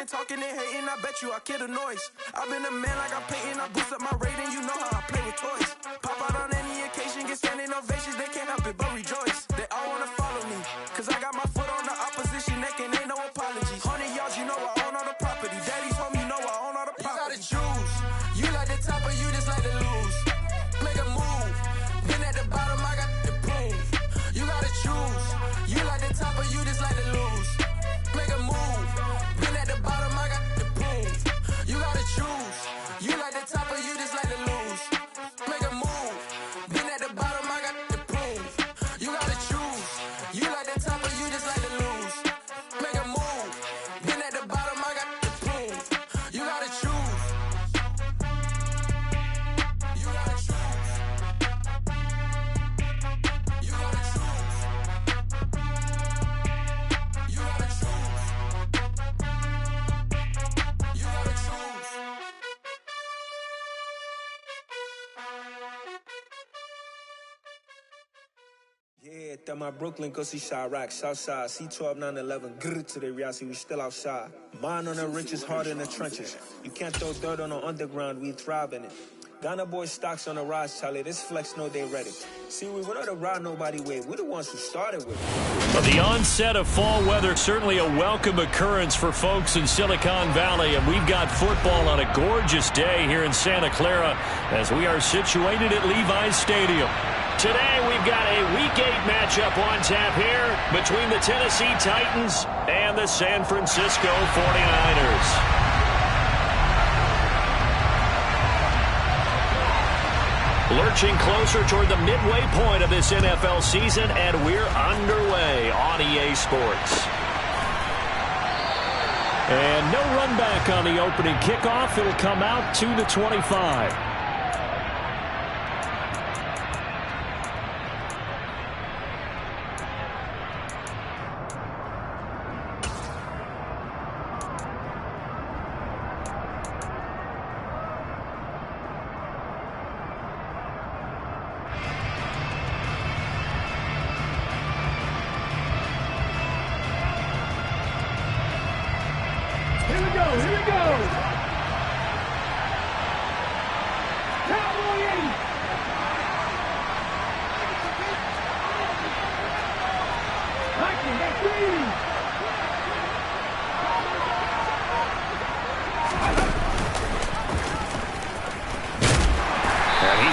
and talking and hating, I bet you I kill the noise. I've been a man like I'm painting, I boost up my rating, you know how I play with toys. Pop out on any occasion, get standing ovations, they can't help it but rejoice. They all wanna follow me, cause I got my foot on the opposition neck and ain't no apologies. 100 yards, you know I own all the property. Daddy's home, you know I own all the property. You gotta choose, you like the top or you just like to lose. Make a move, been at the bottom, I got the proof. You gotta choose, you like the top or you just like to lose. Make a move, been at the bottom, I got the proof. You gotta choose, you like the top or you just like to lose. Make a move, been at the bottom, I got the proof. You gotta choose, you like the top or you just like to lose. Make a move, been at the bottom, I got the proof. You gotta choose. You gotta choose. You gotta choose. You gotta choose. You gotta choose. Yeah, that my Brooklyn, go see Chirac, Southside, C12, 911, grrr to the Riasi, we still outside. Mine on the riches, hard in the trenches. You can't throw dirt on the underground, we thrive in it. Ghana boys stocks on the rise, Charlie, this flex know they ready. See, we were not to ride nobody with, we're the ones who started with it. Well, the onset of fall weather, certainly a welcome occurrence for folks in Silicon Valley, and we've got football on a gorgeous day here in Santa Clara as we are situated at Levi's Stadium. Today, we've got a Week 8 matchup on tap here between the Tennessee Titans and the San Francisco 49ers. Lurching closer toward the midway point of this NFL season, and we're underway on EA Sports. And no run back on the opening kickoff. It'll come out to the 25.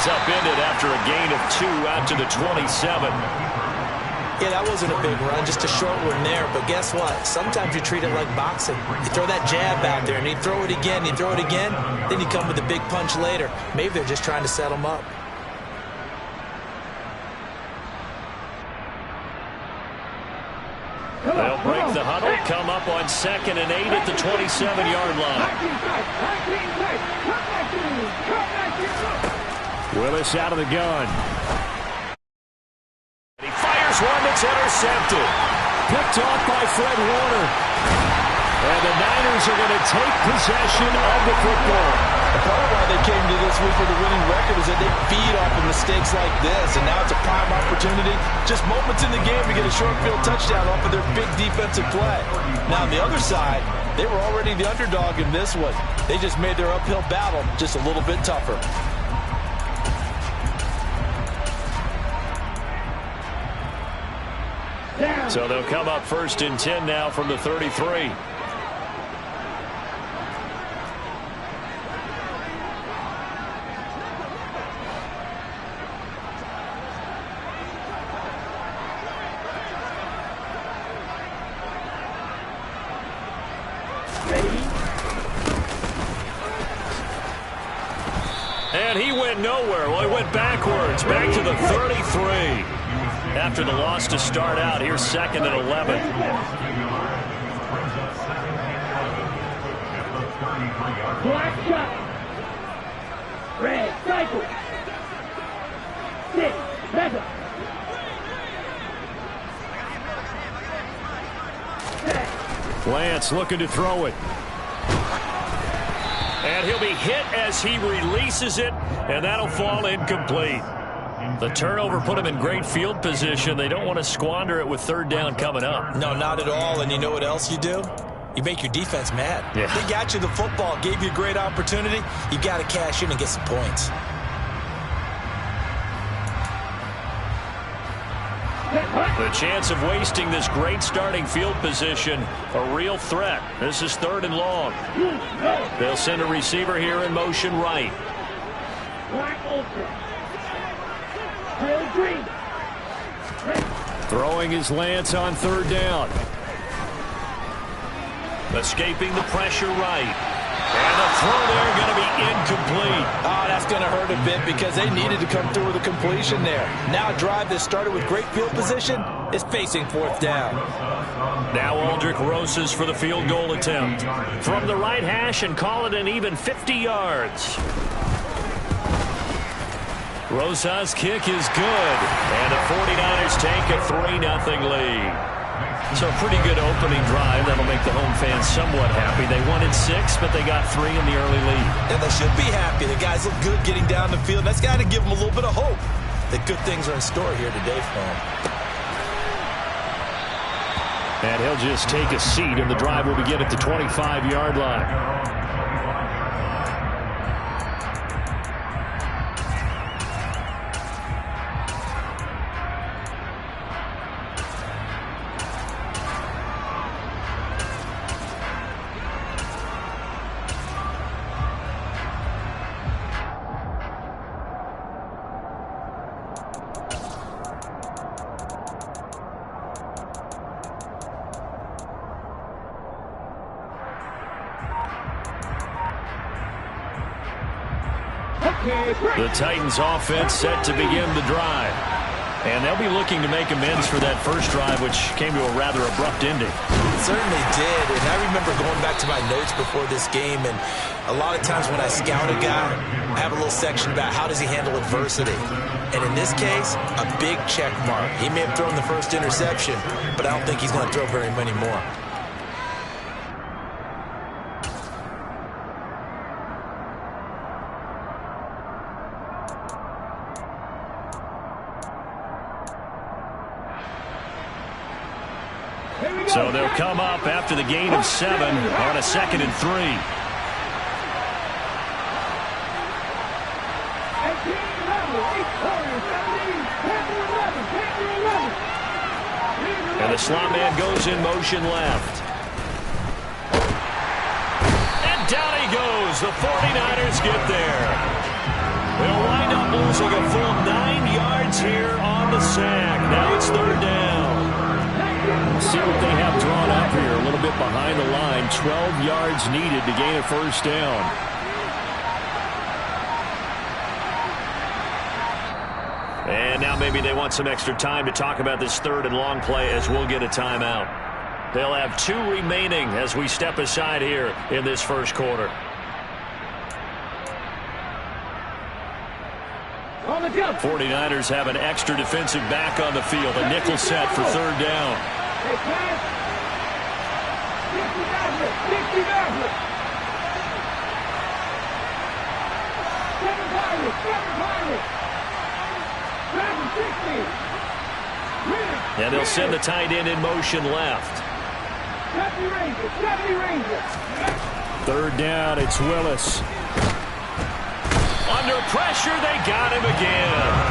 Upended after a gain of 2 out to the 27. Yeah, that wasn't a big run, just a short one there. But guess what? Sometimes you treat it like boxing. You throw that jab out there, and you throw it again, you throw it again, then you come with a big punch later. Maybe they're just trying to set them up. They'll break the huddle, come up on 2nd and 8 at the 27-yard line. Willis out of the gun. He fires one that's intercepted. Picked off by Fred Warner. And the Niners are going to take possession of the football. Part of why they came to this week with a winning record is that they feed off of mistakes like this, and now it's a prime opportunity. Just moments in the game to get a short field touchdown off of their big defensive play. Now on the other side, they were already the underdog in this one. They just made their uphill battle just a little bit tougher. So they'll come up 1st and 10 now from the 33. And he went nowhere. Well, he went backwards, back to the 33. After the loss to start out, here's 2nd and 11. Black shot. Red cycle. 6, 7. Lance looking to throw it. And he'll be hit as he releases it, and that'll fall incomplete. The turnover put him in great field position. They don't want to squander it with 3rd down coming up. No, not at all. And you know what else you do? You make your defense mad. Yeah. They got you the football, gave you a great opportunity. You got to cash in and get some points. The chance of wasting this great starting field position, a real threat. This is 3rd and long. They'll send a receiver here in motion right. Throwing his Lance on 3rd down. Escaping the pressure right. And the throw there going to be incomplete. Oh, that's going to hurt a bit because they needed to come through with a completion there. Now a drive that started with great field position is facing 4th down. Now Aldrich Rosas for the field goal attempt. From the right hash and call it an even 50 yards. Rosas' kick is good. And the 49ers take a 3-0 lead. So a pretty good opening drive. That'll make the home fans somewhat happy. They wanted 6, but they got 3 in the early lead. Yeah, they should be happy. The guys look good getting down the field. That's got to give them a little bit of hope that good things are in store here today for them. And he'll just take a seat, and the drive will begin at the 25-yard line. The Titans offense set to begin the drive. And they'll be looking to make amends for that first drive, which came to a rather abrupt ending. It certainly did. And I remember going back to my notes before this game, and a lot of times when I scout a guy, I have a little section about how does he handle adversity. And in this case, a big check mark. He may have thrown the first interception, but I don't think he's going to throw very many more. So they'll come up after the gain of 7 on a 2nd and 3. And the slot man goes in motion left. And down he goes. The 49ers get there. They'll wind up losing a full 9 yards here on the sack. Now it's 3rd down. See what they have drawn up here. A little bit behind the line. 12 yards needed to gain a first down. And now maybe they want some extra time to talk about this 3rd and long play as we'll get a timeout. They'll have 2 remaining as we step aside here in this first quarter. On the jump. 49ers have an extra defensive back on the field. A nickel set for 3rd down. Hey, pass. 60 Maverick. 7 Pirates. 60. And they'll send the tight end in motion left. 70 Rangers. 3rd down, it's Willis. Under pressure, they got him again.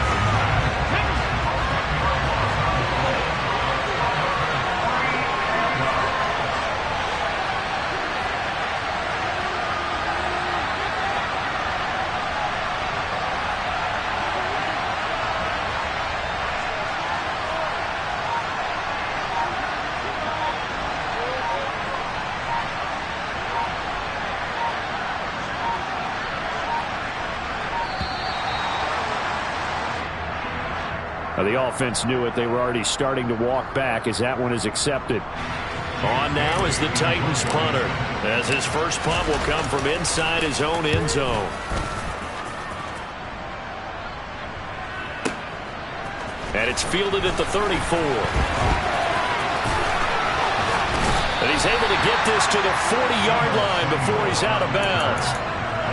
The offense knew it. They were already starting to walk back as that one is accepted. On now is the Titans punter, as his first punt will come from inside his own end zone. And it's fielded at the 34. And he's able to get this to the 40-yard line before he's out of bounds.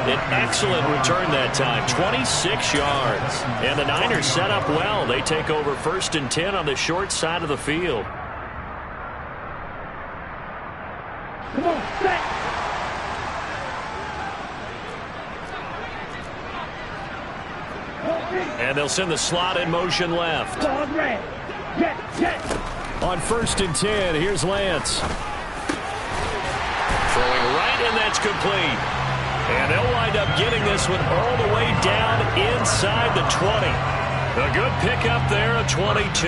An excellent return that time, 26 yards. And the Niners set up well. They take over 1st and 10 on the short side of the field. And they'll send the slot in motion left. Ball red. Jet, jet. On 1st and 10, here's Lance. Throwing right, and that's complete. And they'll wind up getting this one all the way down inside the 20. A good pickup there, a 22.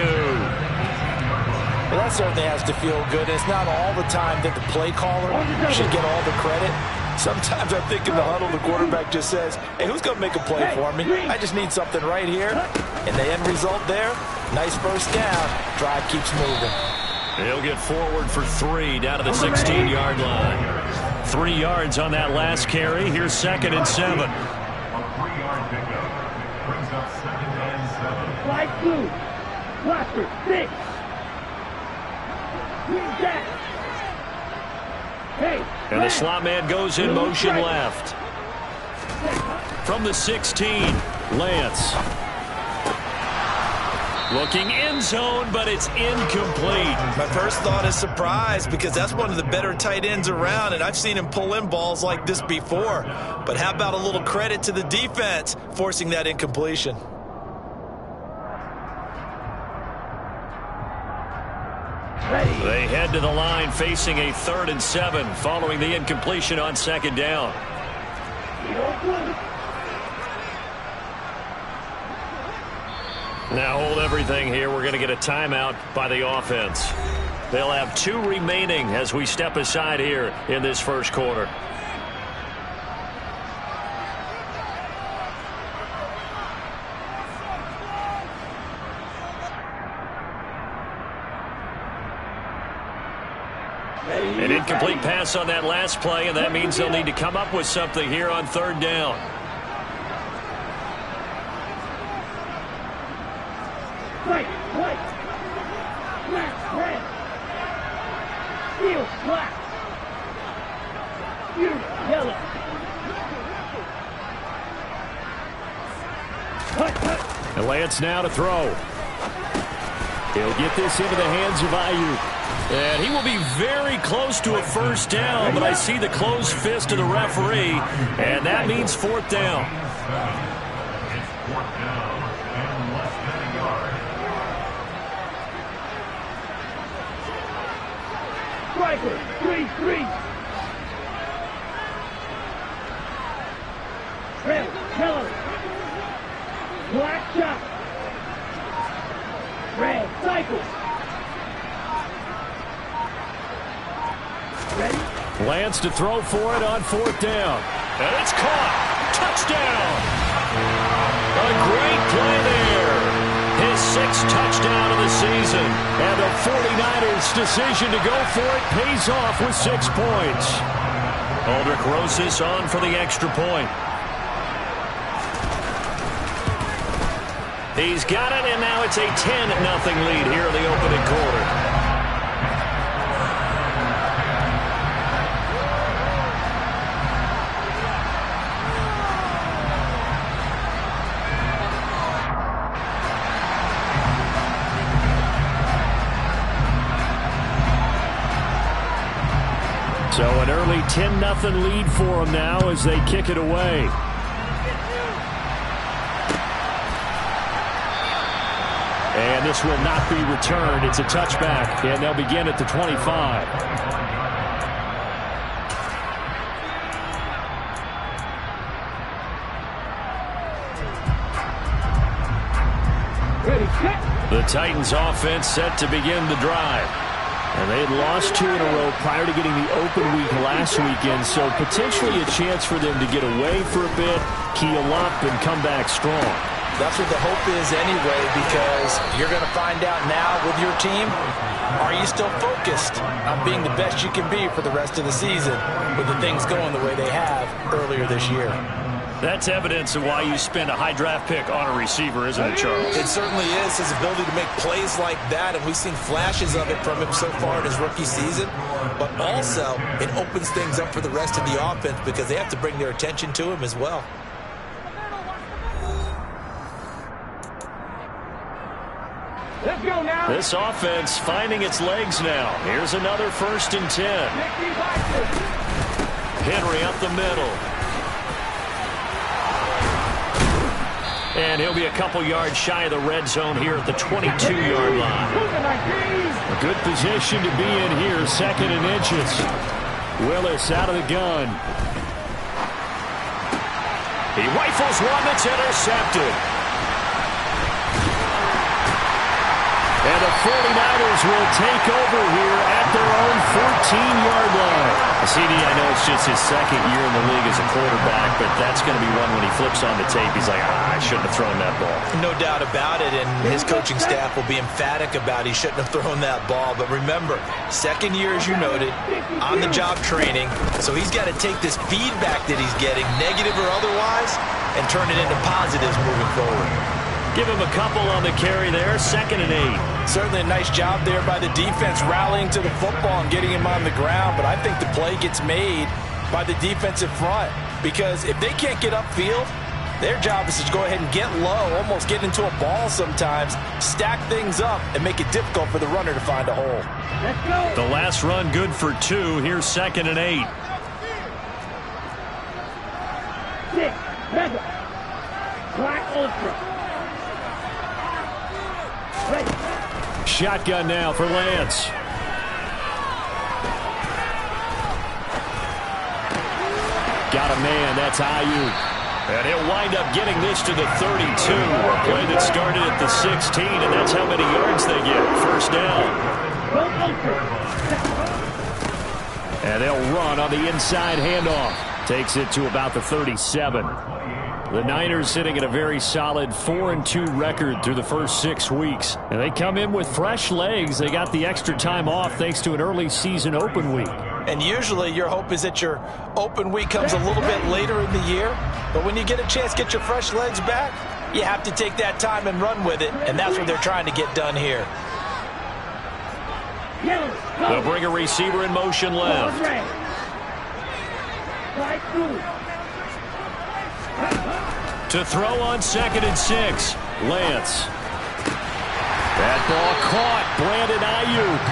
Well, that certainly has to feel good. It's not all the time that the play caller should get all the credit. Sometimes I think in the huddle, the quarterback just says, hey, who's going to make a play for me? I just need something right here. And the end result there, nice first down. Drive keeps moving. He'll get forward for 3 down to the 16-yard line. 3 yards on that last carry. Here's 2nd and 7. Light blue. Blaster, 6. Hey, and the slot man goes in motion left. From the 16, Lance. Looking end zone, but it's incomplete. My first thought is surprise because that's one of the better tight ends around, and I've seen him pull in balls like this before. But how about a little credit to the defense forcing that incompletion? They head to the line facing a 3rd and 7 following the incompletion on 2nd down. Now hold everything here. We're going to get a timeout by the offense. They'll have 2 remaining as we step aside here in this first quarter. An incomplete pass on that last play, and that means they'll need to come up with something here on 3rd down. White, white. Black, red. Steel, black. Blue, yellow. And Lance now to throw. He'll get this into the hands of Ayuk. And he will be very close to a first down, but I see the closed fist of the referee, and that means 4th down. Striker, 3-3. Red, yellow. Black shot. Red, cycle. Ready? Lance to throw for it on 4th down. And it's caught. Touchdown. A great play there. His 6th touchdown of the season. And the 49ers' decision to go for it pays off with 6 points. Aldrich Rosas on for the extra point. He's got it, and now it's a 10-0 lead here in the opening quarter. So an early 10-0 lead for them now as they kick it away. And this will not be returned. It's a touchback, and they'll begin at the 25. The Titans offense set to begin the drive. And they had lost 2 in a row prior to getting the open week last weekend, so potentially a chance for them to get away for a bit, keel up, and come back strong. That's what the hope is anyway, because you're going to find out now with your team, are you still focused on being the best you can be for the rest of the season with the things going the way they have earlier this year? That's evidence of why you spend a high draft pick on a receiver, isn't it, Charles? It certainly is, his ability to make plays like that, and we've seen flashes of it from him so far in his rookie season. But also, it opens things up for the rest of the offense because they have to bring their attention to him as well. Let's go now. This offense finding its legs now. Here's another 1st and 10. Henry up the middle. And he'll be a couple yards shy of the red zone here at the 22-yard line. A good position to be in here, 2nd and inches. Willis out of the gun. He rifles one that's intercepted. And the 49ers will take over here at their own 14-yard line. CD, I know it's just his 2nd year in the league as a quarterback, but that's going to be one when he flips on the tape. He's like, I shouldn't have thrown that ball. No doubt about it, and his coaching staff will be emphatic about he shouldn't have thrown that ball. But remember, 2nd year, as you noted, on-the-job training, so he's got to take this feedback that he's getting, negative or otherwise, and turn it into positives moving forward. Give him a couple on the carry there, 2nd and 8. Certainly a nice job there by the defense rallying to the football and getting him on the ground, but I think the play gets made by the defensive front because if they can't get upfield, their job is to go ahead and get low, almost get into a ball sometimes, stack things up, and make it difficult for the runner to find a hole. Let's go. The last run good for 2. Here's 2nd and 8. 6, Mega, Black Ultra. Shotgun now for Lance. Got a man, that's Ayuk. And he'll wind up getting this to the 32. A play that started at the 16, and that's how many yards they get. 1st down. And they'll run on the inside handoff. Takes it to about the 37. The Niners sitting at a very solid 4-2 record through the first 6 weeks. And they come in with fresh legs. They got the extra time off thanks to an early season open week. And usually your hope is that your open week comes a little bit later in the year. But when you get a chance to get your fresh legs back, you have to take that time and run with it. And that's what they're trying to get done here. They'll bring a receiver in motion left. To throw on 2nd and 6. Lance. That ball caught. Brandon Ayuk.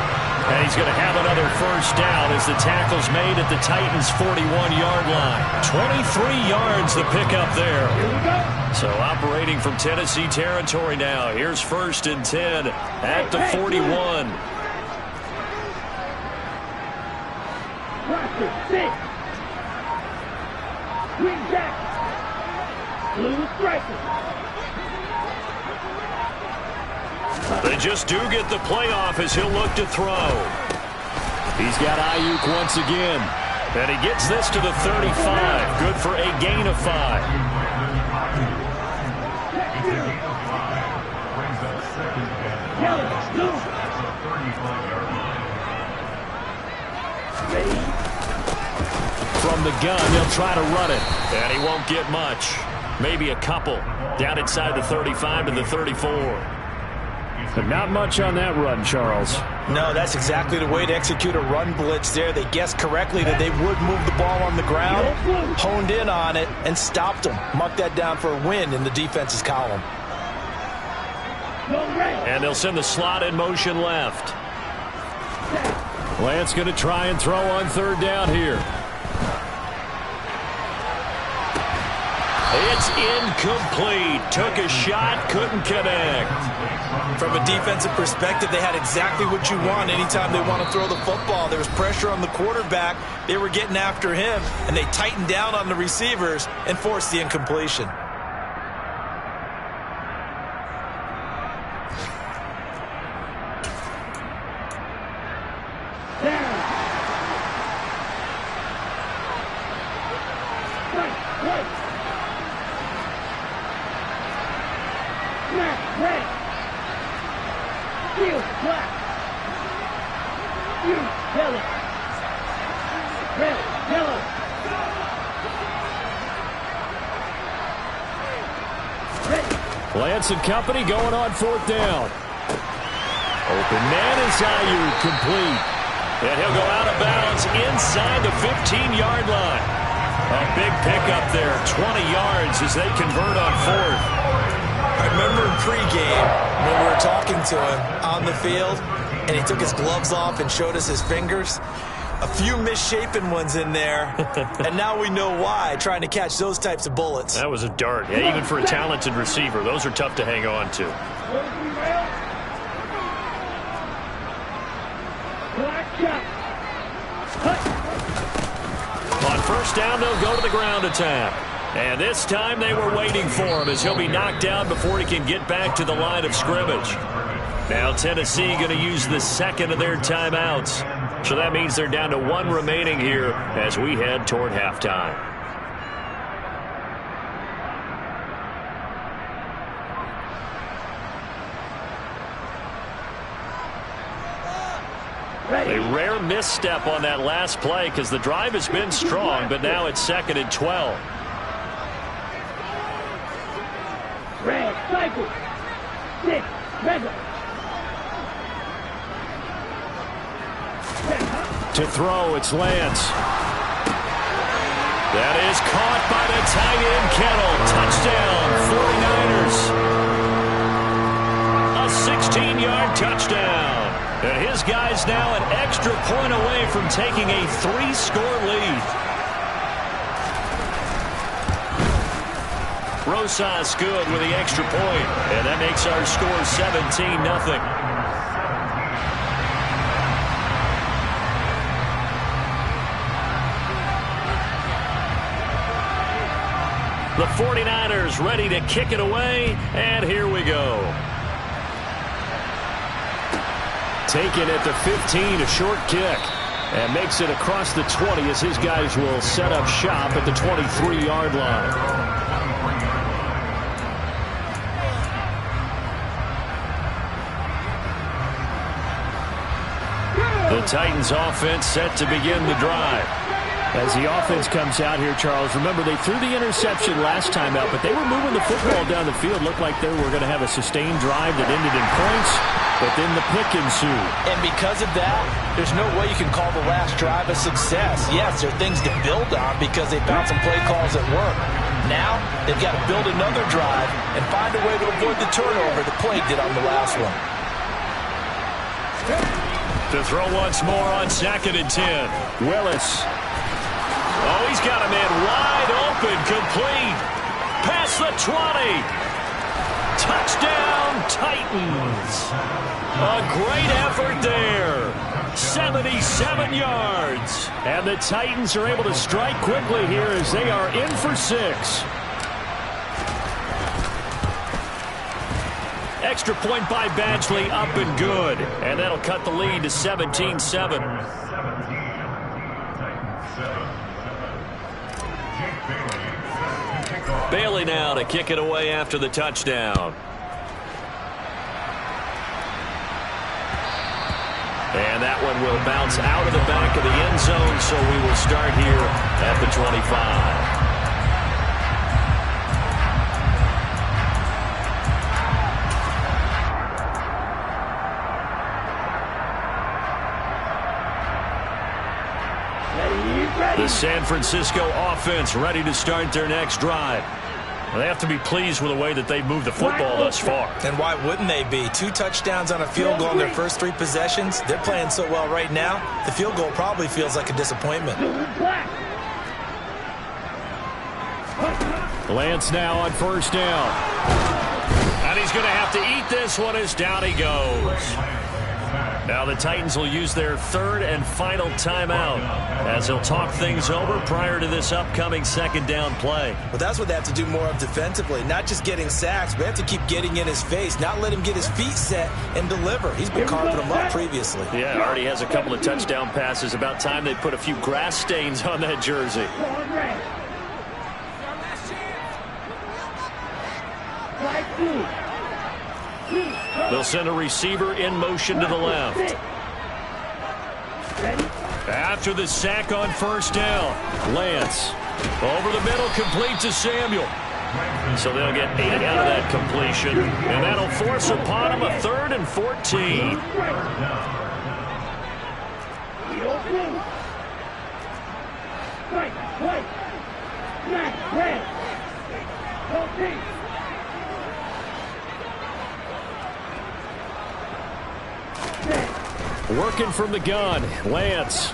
And he's going to have another 1st down as the tackle's made at the Titans' 41-yard line. 23 yards the pickup there. So operating from Tennessee territory now. Here's 1st and 10 at the 41. Green jacket. Blue striker. They just do get the playoff as he'll look to throw. He's got Ayuk once again. And he gets this to the 35. Good for a gain of 5. From the gun, they'll try to run it. And he won't get much. Maybe a couple. Down inside the 35 to the 34. But not much on that run, Charles. No, that's exactly the way to execute a run blitz there. They guessed correctly that they would move the ball on the ground, honed in on it, and stopped them. Mark that down for a win in the defense's column. And they'll send the slot in motion left. Lance going to try and throw on 3rd down here. It's incomplete. Took a shot, couldn't connect. From a defensive perspective, they had exactly what you want anytime they want to throw the football. There was pressure on the quarterback. They were getting after him, and they tightened down on the receivers and forced the incompletion. Lance and company going on 4th down. Open man is Ayuk, complete. And he'll go out of bounds inside the 15-yard line. A big pickup there, 20 yards as they convert on 4th. I remember in pregame when we were talking to him on the field, and he took his gloves off and showed us his fingers. A few misshapen ones in there, and now we know why, trying to catch those types of bullets. That was a dart. Yeah, even for a talented receiver, those are tough to hang on to. On first down, they'll go to the ground attack. And this time they were waiting for him as he'll be knocked down before he can get back to the line of scrimmage. Now Tennessee going to use the second of their timeouts. So that means they're down to one remaining here as we head toward halftime. A rare misstep on that last play because the drive has been strong, but now it's 2nd and 12. Red, cycle. 6, mega. To throw, it's Lance. That is caught by the tight end, Kittle. Touchdown, 49ers. A 16-yard touchdown. And his guy's now an extra point away from taking a 3-score lead. Rosas good with the extra point, and that makes our score 17-0. The 49ers ready to kick it away, and here we go. Taken at the 15, a short kick, and makes it across the 20 as his guys will set up shop at the 23-yard line. The Titans offense set to begin the drive. As the offense comes out here, Charles, remember they threw the interception last time out, but they were moving the football down the field. Looked like they were going to have a sustained drive that ended in points, but then the pick ensued. And because of that, there's no way you can call the last drive a success. Yes, there are things to build on because they found some play calls that work. Now, they've got to build another drive and find a way to avoid the turnover that plagued it on the last one. To throw once more on 2nd and 10. Willis. Oh, he's got a man wide open, complete. Past the 20. Touchdown, Titans. A great effort there. 77 yards. And the Titans are able to strike quickly here as they are in for 6. Extra point by Badgley, up and good. And that'll cut the lead to 17-7. Bailey now to kick it away after the touchdown. And that one will bounce out of the back of the end zone, so we will start here at the 25. The San Francisco offense ready to start their next drive. Well, they have to be pleased with the way that they've moved the football thus far. And why wouldn't they be? 2 touchdowns on a field goal in their first 3 possessions. They're playing so well right now, the field goal probably feels like a disappointment. Lance now on first down. And he's going to have to eat this one as down he goes. Now the Titans will use their 3rd and final timeout as they'll talk things over prior to this upcoming 2nd down play. Well, that's what they have to do more of defensively, not just getting sacks. We have to keep getting in his face, not let him get his feet set and deliver. He's been carving them up previously. Yeah, already has a couple of touchdown passes. About time they put a few grass stains on that jersey. They'll send a receiver in motion to the left. After the sack on first down, Lance over the middle, complete to Samuel. So they'll get 8 out of that completion, and that'll force upon him a 3rd and 14. Working from the gun, Lance.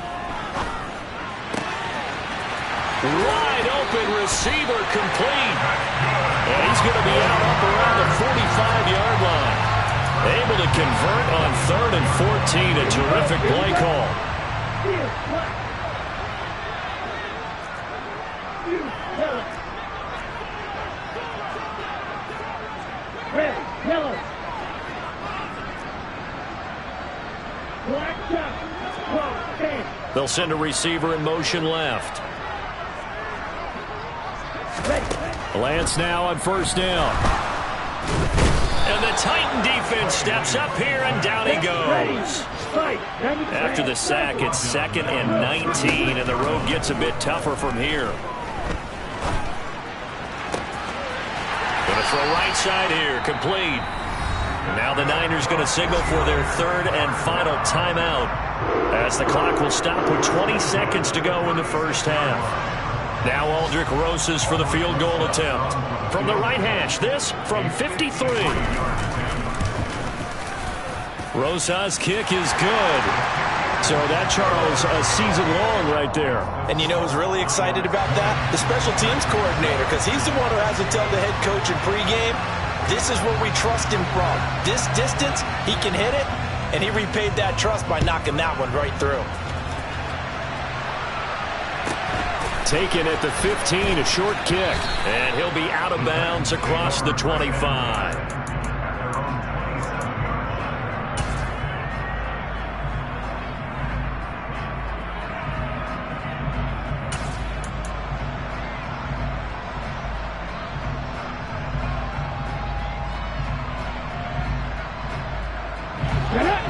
Wide open receiver complete. And he's going to be out up around the 45-yard line. Able to convert on 3rd and 14. A terrific play call. They'll send a receiver in motion left. Lance now on 1st down. And the Titan defense steps up here, and down he goes. After the sack, it's 2nd and 19, and the road gets a bit tougher from here. Going to throw right side here, complete. And now the Niners going to signal for their 3rd and final timeout, as the clock will stop with 20 seconds to go in the first half. Now Aldrick Rosas for the field goal attempt. From the right hash, this from 53. Rosas' kick is good. So that, Charles, a season long right there. And you know who's really excited about that? The special teams coordinator, because he's the one who has to tell the head coach in pregame, this is where we trust him from. This distance, he can hit it, and he repaid that trust by knocking that one right through. Taken at the 15, a short kick. And he'll be out of bounds across the 25.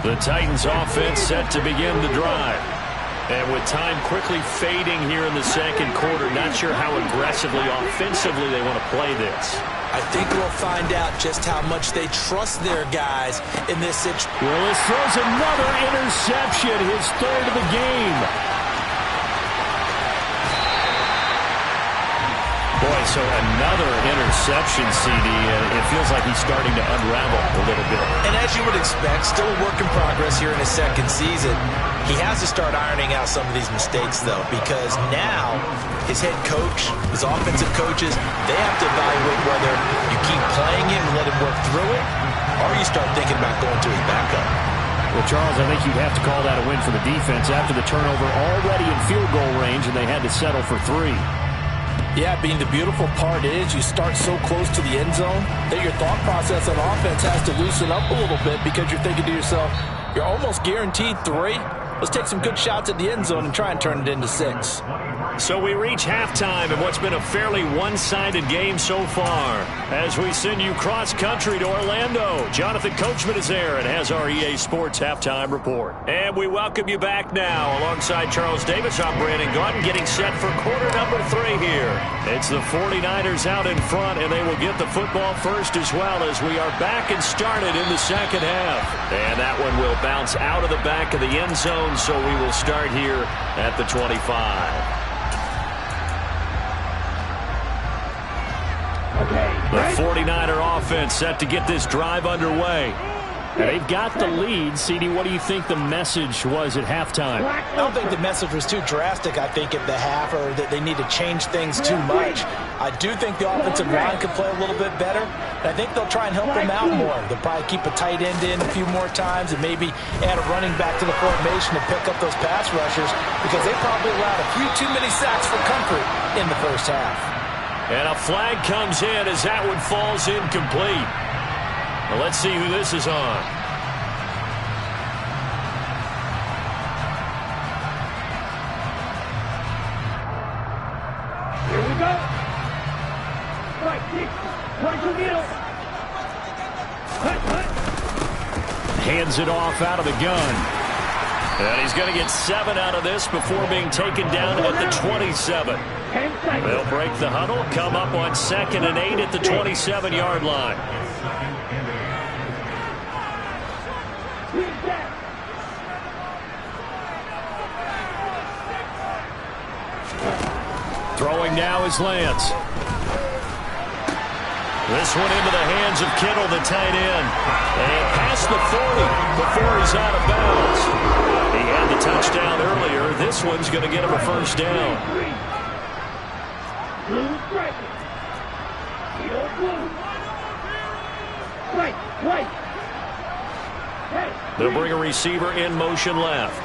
The Titans offense set to begin the drive. And with time quickly fading here in the second quarter, not sure how aggressively, offensively they want to play this. I think we'll find out just how much they trust their guys in this situation. Willis throws another interception, his 3rd of the game. Boy, so another interception, CD. It feels like he's starting to unravel a little bit. And as you would expect, still a work in progress here in his 2nd season. He has to start ironing out some of these mistakes, though, because now his head coach, his offensive coaches, they have to evaluate whether you keep playing him and let him work through it, or you start thinking about going to his backup. Well, Charles, I think you'd have to call that a win for the defense after the turnover already in field goal range, and they had to settle for 3. Yeah, Bean, the beautiful part is you start so close to the end zone that your thought process on offense has to loosen up a little bit, because you're thinking to yourself, you're almost guaranteed 3. Let's take some good shots at the end zone and try and turn it into 6. So we reach halftime in what's been a fairly one-sided game so far. As we send you cross-country to Orlando, Jonathan Coachman is there and has our EA Sports Halftime Report. And we welcome you back now. Alongside Charles Davis, I'm Brandon Gaudin, getting set for quarter number 3 here. It's the 49ers out in front, and they will get the football first as well, as we are back and started in the second half. And that one will bounce out of the back of the end zone, so we will start here at the 25. The 49er offense set to get this drive underway. And they've got the lead. CD, what do you think the message was at halftime? I don't think the message was too drastic, I think, at the half, or that they need to change things too much. I do think the offensive line could play a little bit better. And I think they'll try and help them out more. They'll probably keep a tight end in a few more times and maybe add a running back to the formation to pick up those pass rushers, because they probably allowed a few too many sacks for comfort in the first half. And a flag comes in as that one falls incomplete. Well, let's see who this is on. Here we go. Right, 6. Point to middle. Hands it off out of the gun. And he's going to get 7 out of this before being taken down at the 27. They'll break the huddle, come up on 2nd and 8 at the 27-yard line. Throwing now is Lance. This one into the hands of Kittle, the tight end. And past the 40 before he's out of bounds. He had the touchdown earlier. This one's going to get him a first down. Blue striker. Yellow blue. White. Hey. They'll bring a receiver in motion left.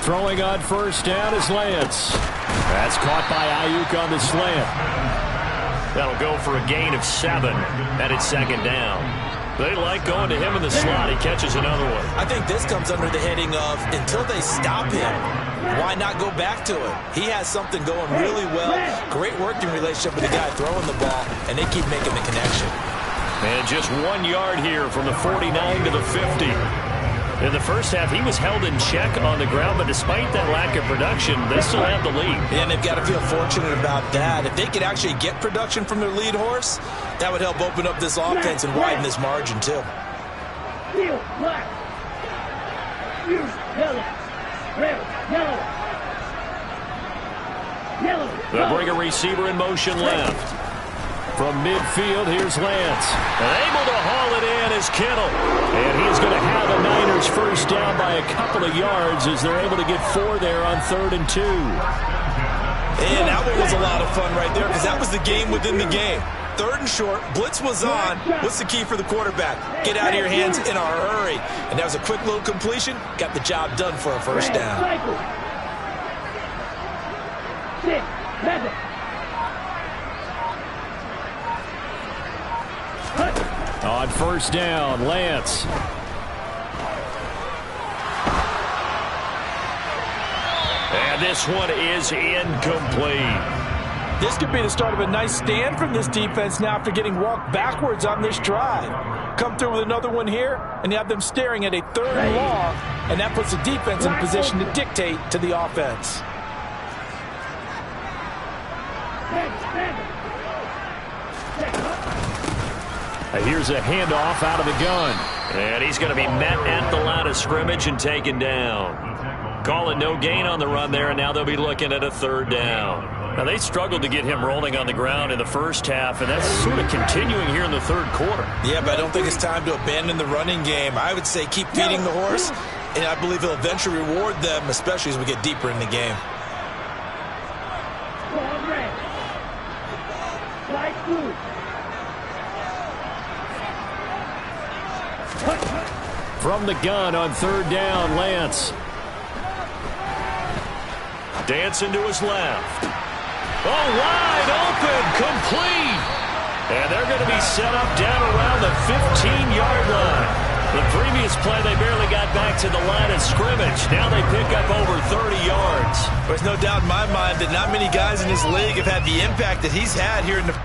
Throwing on first down is Lance. That's caught by Ayuk on the slant. That'll go for a gain of 7, and it's second down. They like going to him in the slot. He catches another one. I think this comes under the heading of until they stop him, why not go back to him? He has something going really well. Great working relationship with the guy throwing the ball, and they keep making the connection. And just 1 yard here from the 49 to the 50. In the first half, he was held in check on the ground, but despite that lack of production, they still have the lead. And they've got to feel fortunate about that. If they could actually get production from their lead horse, that would help open up this offense and widen this margin, too. Field black. Field yellow. Red, yellow. Yellow. They'll bring a receiver in motion left. From midfield, here's Lance. And able to haul it in is Kittle. And he's going to have the Niners first down by a couple of yards as they're able to get 4 there on 3rd and 2. And that one was a lot of fun right there because that was the game within the game. 3rd and short, blitz was on. What's the key for the quarterback? Get out of your hands in a hurry. And that was a quick little completion. Got the job done for a first down. 6, 7. On first down, Lance. And this one is incomplete. This could be the start of a nice stand from this defense now after getting walked backwards on this drive. Come through with another one here, and you have them staring at a 3rd and long, and that puts the defense in position to dictate to the offense. Here's a handoff out of the gun. And he's going to be met at the line of scrimmage and taken down. Call it no gain on the run there, and now they'll be looking at a 3rd down. Now, they struggled to get him rolling on the ground in the first half, and that's sort of continuing here in the 3rd quarter. Yeah, but I don't think it's time to abandon the running game. I would say keep feeding the horse, and I believe he'll eventually reward them, especially as we get deeper in the game. From the gun on 3rd down, Lance. Dancing to his left. Oh, wide open, complete. And they're going to be set up down around the 15-yard line. The previous play, they barely got back to the line of scrimmage. Now they pick up over 30 yards. There's no doubt in my mind that not many guys in this league have had the impact that he's had here in the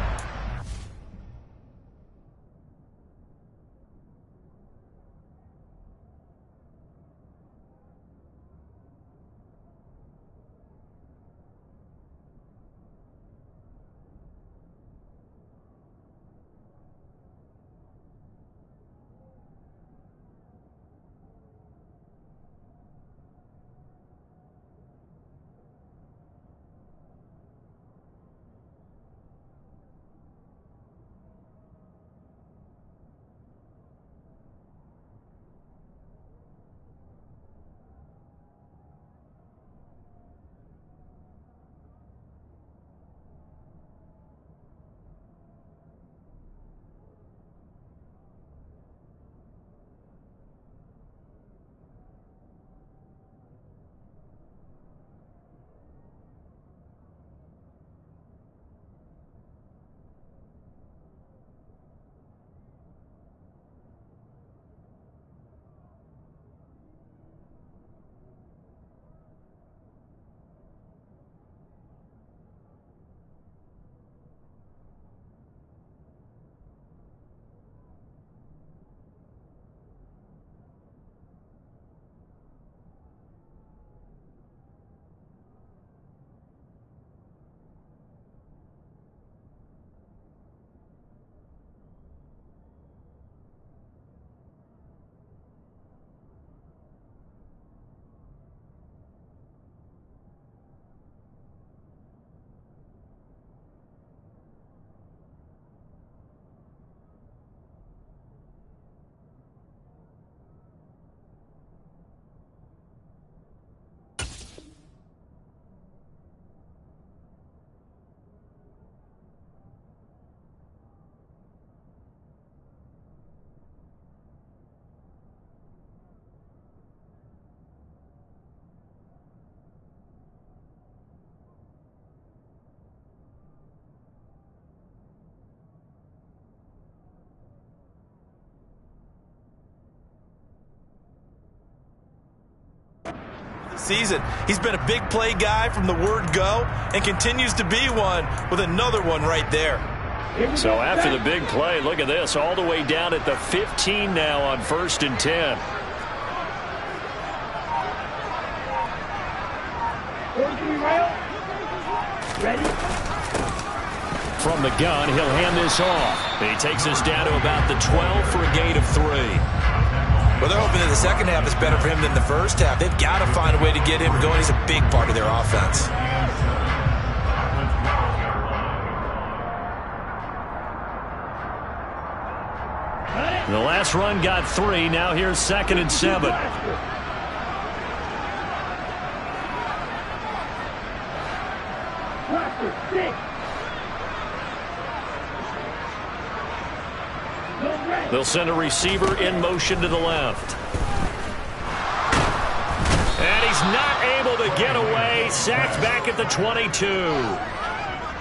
season. He's been a big play guy from the word go and continues to be one with another one right there. So after the big play, look at this, all the way down at the 15 now on 1st and 10. Ready? From the gun, he'll hand this off. He takes us down to about the 12 for a gain of 3. Well, they're hoping that the second half is better for him than the first half. They've got to find a way to get him going. He's a big part of their offense. The last run got 3. Now here's 2nd and 7. They'll send a receiver in motion to the left. And he's not able to get away. Sacked back at the 22.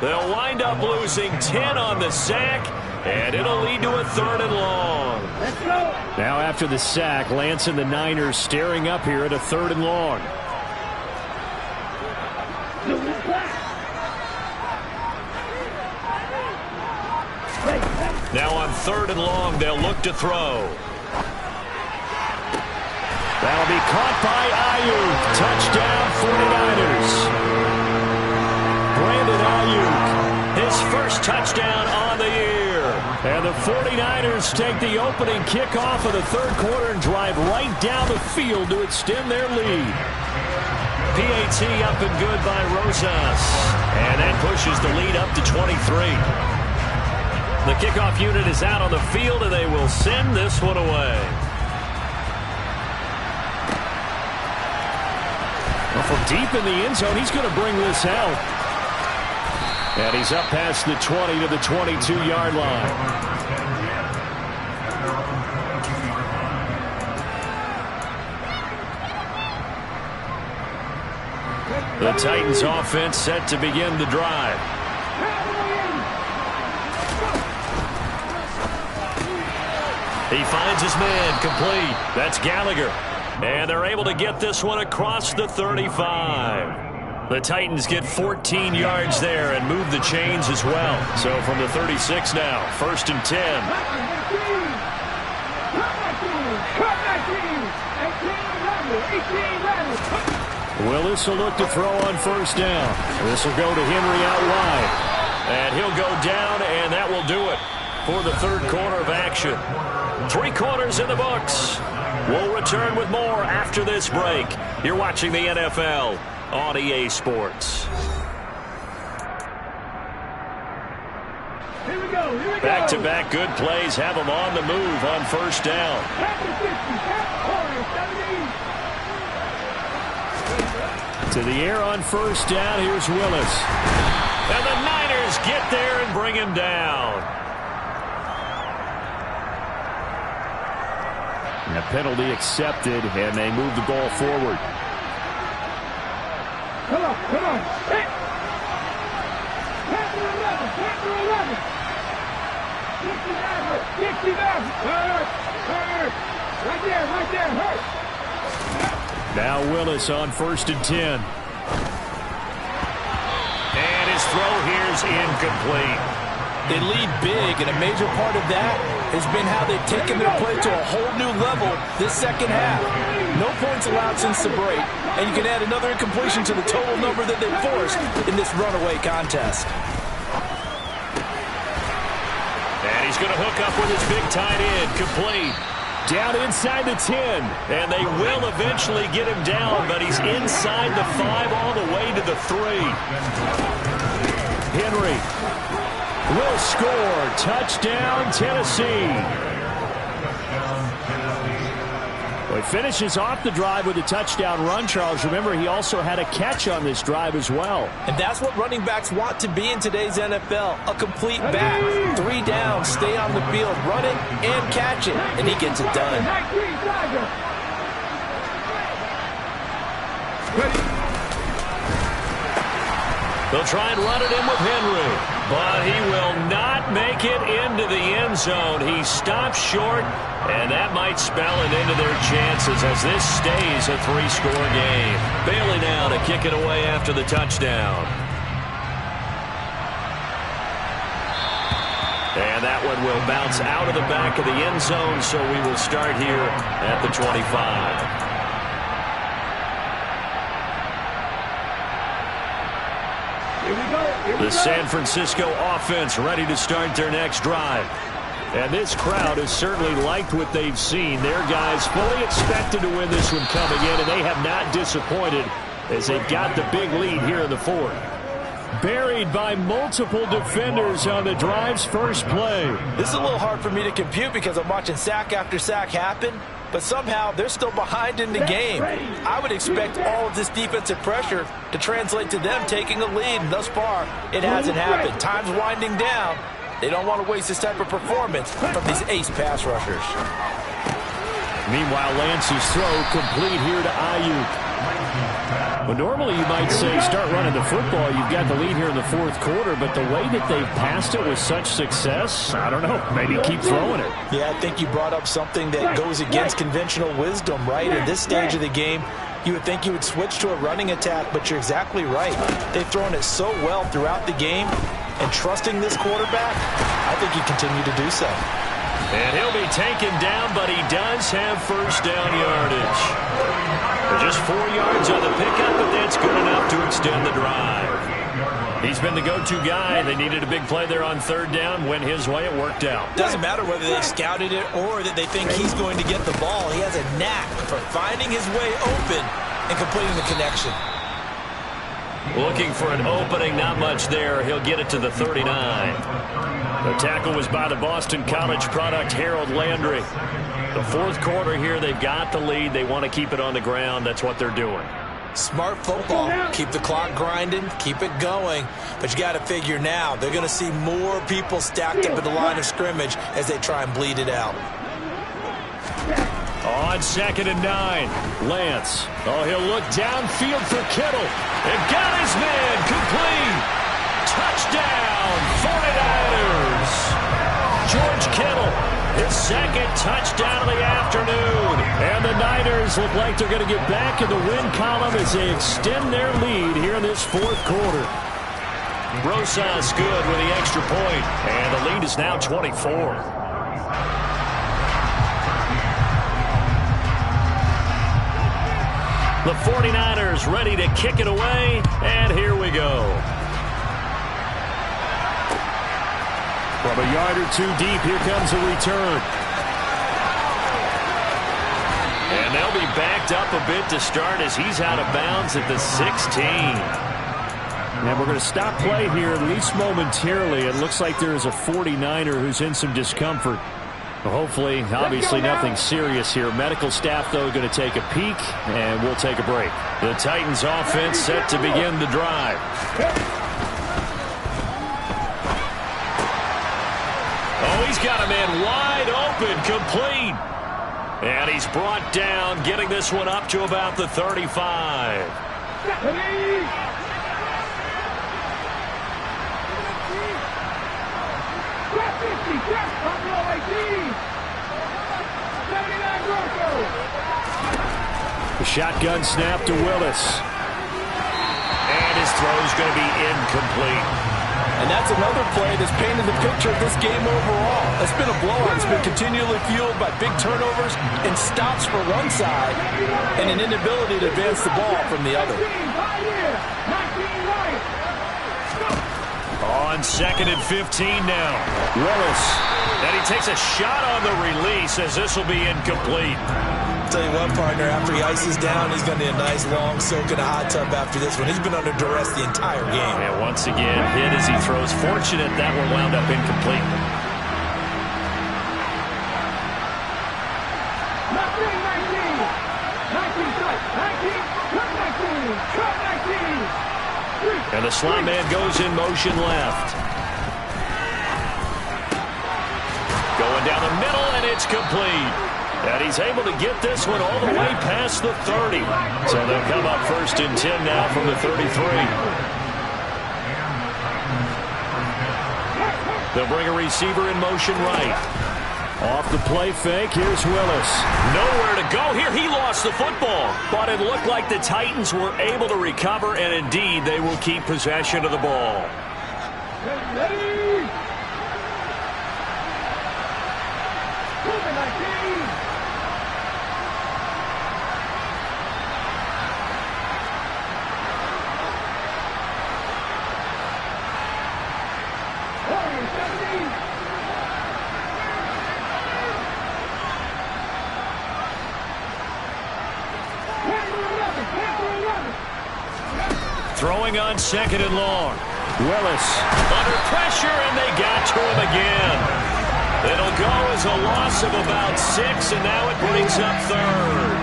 They'll wind up losing 10 on the sack, and it'll lead to a 3rd and long. Let's go. Now after the sack, Lance and the Niners staring up here at a 3rd and long. Now on 3rd and long, they'll look to throw. That'll be caught by Ayuk. Touchdown, 49ers. Brandon Ayuk, his first touchdown on the year. And the 49ers take the opening kickoff of the 3rd quarter and drive right down the field to extend their lead. PAT up and good by Rosas. And that pushes the lead up to 23. The kickoff unit is out on the field, and they will send this one away. Well, from deep in the end zone, he's going to bring this out. And he's up past the 20 to the 22-yard line. The Titans offense set to begin the drive. He finds his man, complete. That's Gallagher. And they're able to get this one across the 35. The Titans get 14 yards there and move the chains as well. So from the 36 now, 1st and 10. Willis will look to throw on 1st down. This will go to Henry out wide. And he'll go down, and that will do it for the 3rd quarter of action. 3 quarters in the books. We'll return with more after this break. You're watching the NFL on EA Sports. Here we go. Back-to-back good plays have them on the move on 1st down. To the air on 1st down. Here's Willis. And the Niners get there and bring him down. And a penalty accepted, and they move the ball forward. Come on. Hit. Pass to 11. 69. Hurt. Right there. Hurt. Now Willis on 1st and 10. And his throw here's incomplete. They lead big, and a major part of that has been how they've taken their play to a whole new level this second half. No points allowed since the break, and you can add another incompletion to the total number that they forced in this runaway contest. And he's going to hook up with his big tight end, complete. Down inside the 10, and they will eventually get him down, but he's inside the 5 all the way to the 3. Henry will score. Touchdown, Tennessee. Well, he finishes off the drive with a touchdown run, Charles. Remember, he also had a catch on this drive as well. And that's what running backs want to be in today's NFL, a complete back. 3 down, stay on the field, run it and catch it, and he gets it done. They'll try and run it in with Henry, but he will not make it into the end zone. He stops short, and that might spell an end to their chances as this stays a 3-score game. Bailey now to kick it away after the touchdown. And that one will bounce out of the back of the end zone, so we will start here at the 25. The San Francisco offense ready to start their next drive. And this crowd has certainly liked what they've seen. Their guys fully expected to win this one coming in, and they have not disappointed as they've got the big lead here in the fourth. Buried by multiple defenders on the drive's first play. This is a little hard for me to compute because I'm watching sack after sack happen, but somehow they're still behind in the game. I would expect all of this defensive pressure to translate to them taking a lead, and thus far, it hasn't happened. Time's winding down. They don't want to waste this type of performance from these ace pass rushers. Meanwhile, Lance's throw complete here to Ayuk. Well, normally you might say start running the football. You've got the lead here in the fourth quarter, but the way that they've passed it with such success, I don't know, maybe keep throwing it. Yeah, I think you brought up something that goes against conventional wisdom, right? In this stage of the game, you would think you would switch to a running attack, but you're exactly right. They've thrown it so well throughout the game, and trusting this quarterback, I think you continue to do so. And he'll be taken down, but he does have first down yardage. Just 4 yards on the pickup, but that's good enough to extend the drive. He's been the go-to guy. They needed a big play there on third down. Went his way. It worked out. Doesn't matter whether they scouted it or that they think he's going to get the ball. He has a knack for finding his way open and completing the connection. Looking for an opening, not much there. He'll get it to the 39. The tackle was by the Boston College product, Harold Landry. The fourth quarter here, they've got the lead. They want to keep it on the ground. That's what they're doing. Smart football. Keep the clock grinding. Keep it going. But you got to figure now, they're going to see more people stacked up at the line of scrimmage as they try and bleed it out. On 2nd and 9, Lance. Oh, he'll look downfield for Kittle. And got his man complete. Touchdown, 49ers. George Kittle, his second touchdown of the afternoon. And the Niners look like they're going to get back in the win column as they extend their lead here in this fourth quarter. Rosas good with the extra point. And the lead is now 24. The 49ers ready to kick it away, and here we go. From a yard or two deep, here comes a return. And they'll be backed up a bit to start as he's out of bounds at the 16. And we're going to stop play here, at least momentarily. It looks like there is a 49er who's in some discomfort. Hopefully, obviously nothing serious here. Medical staff, though, going to take a peek, and we'll take a break. The Titans offense set to begin the drive. Oh, he's got a man wide open, complete. And he's brought down, getting this one up to about the 35. The shotgun snap to Willis. And his throw's going to be incomplete. And that's another play that's painted the picture of this game overall. It's been a blowout. It's been continually fueled by big turnovers and stops for one side and an inability to advance the ball from the other. On 2nd and 15 now. Willis. And he takes a shot on the release as this will be incomplete. Tell you what, partner, after he ices down, he's going to need a nice long soak in a hot tub after this one. He's been under duress the entire game. And once again, hit as he throws. Fortunate that one wound up incomplete. And the slot man goes in motion left. Going down the middle, and it's complete. And he's able to get this one all the way past the 30. So they'll come up 1st and 10 now from the 33. They'll bring a receiver in motion right. Off the play fake, here's Willis. Nowhere to go here. He lost the football. But it looked like the Titans were able to recover, and indeed they will keep possession of the ball. Ready? Copac. Throwing on 2nd and long. Willis under pressure, and they got to him again. It'll go as a loss of about 6, and now it brings up 3rd.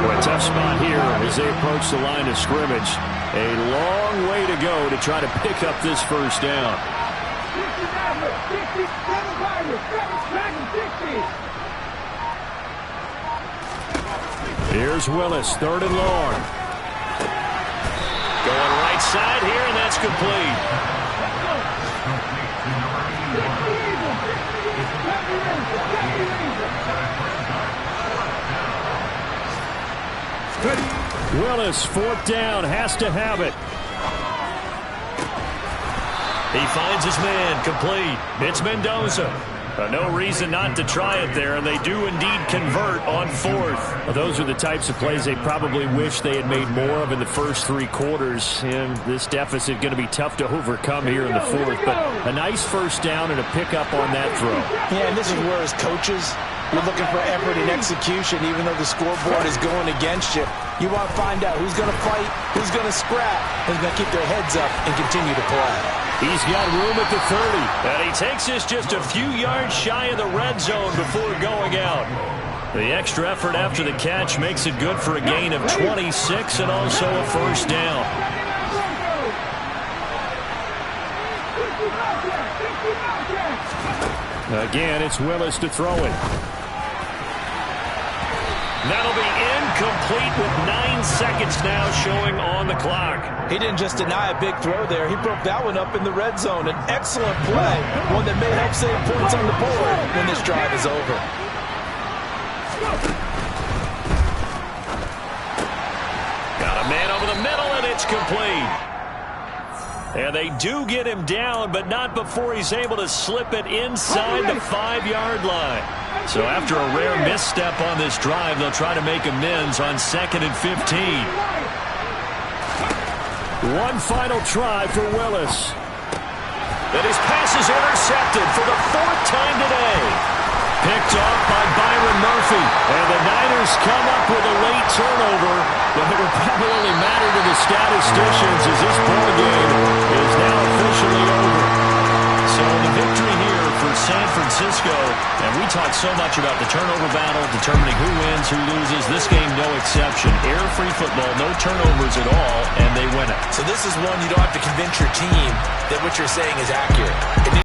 Well, a tough spot here as they approach the line of scrimmage. A long way to go to try to pick up this first down. 60. Here's Willis, 3rd and long. Going right side here, and that's complete. Willis, 4th down, has to have it. He finds his man, complete. It's Mendoza. No reason not to try it there, and they do indeed convert on 4th. Well, those are the types of plays they probably wish they had made more of in the first 3 quarters, and this deficit going to be tough to overcome here in the 4th. But a nice first down and a pickup on that throw. Yeah, and this is where, as coaches, you're looking for effort and execution, even though the scoreboard is going against you. You want to find out who's going to fight, who's going to scrap, who's going to keep their heads up and continue to play. He's got room at the 30, and he takes this just a few yards shy of the red zone before going out. The extra effort after the catch makes it good for a gain of 26 and also a first down. Again, it's Willis to throw it. That'll be incomplete with 9 seconds now showing on the clock. He didn't just deny a big throw there. He broke that one up in the red zone. An excellent play, one that may help save points on the board when this drive is over. Got a man over the middle, and it's complete. And they do get him down, but not before he's able to slip it inside the 5-yard line. So after a rare misstep on this drive, they'll try to make amends on 2nd and 15. One final try for Willis. And his pass is intercepted for the 4th time today. Picked off by Byron Murphy. And the Niners come up with a late turnover, but it will probably only matter to the statisticians as this ball game is now officially over. So the victory here for San Francisco, and we talk so much about the turnover battle, determining who wins, who loses. This game, no exception. Error-free football, no turnovers at all, and they win it. So this is one you don't have to convince your team that what you're saying is accurate.